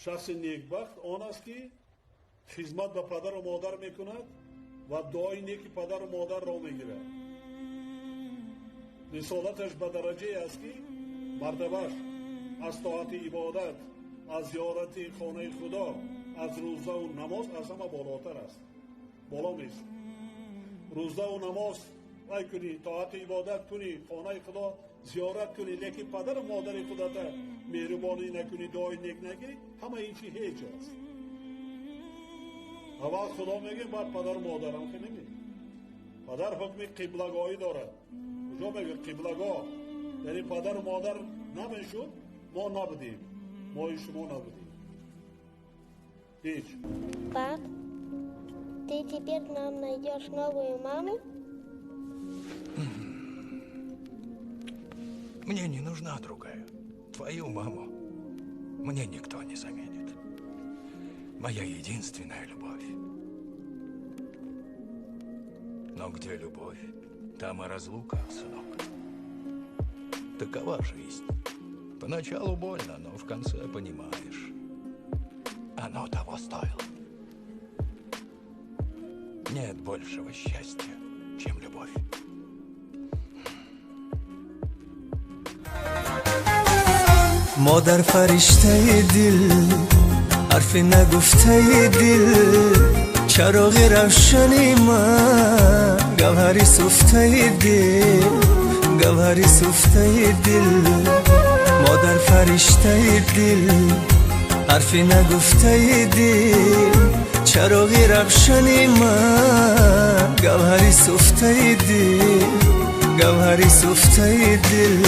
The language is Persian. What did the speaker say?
شخص نیکبخت آن است که خدمت به پدر و مادر میکند و دعای نیک پدر و مادر را میگیرد. رسالتش به درجه است که مرتبهش از طاعت عبادت، از زیارت خانه خدا، از روزه و نماز از همه بالاتر است. بالا میست. روزه و نماز ای کنی، طاعت عبادت کنی، خانه خدا زیارت کنی، لیکن پدر و مادر خدا تا مهربانی نکنی، دعای نیک نگیری، همه این چی هیچ است. اول خدا میگه بعد پدر و مادر هم که نمیگه. پدر حکم قبلگاهی دارد. کجا میگه قبلگاه؟ یعنی پدر و مادر نمیشد ما نبودیم، ما شما نبودیم. Петь. Пап, ты теперь нам найдешь новую маму? Мне не нужна другая. Твою маму мне никто не заменит. Моя единственная любовь. Но где любовь, там и разлука, сынок. Такова жизнь. Поначалу больно, но в конце понимаешь. Оно того стоило. Нет большего счастья, чем любовь. مادر فرشته دل، حرفی نگفته دل، چراغ روشنی من، گوهری سفته دل، گوهری سفته دل. مادر فرشته دل، حرفی نگفته دل، چراغ روشنی من، گوهری سفته دل، گوهری سفته دل.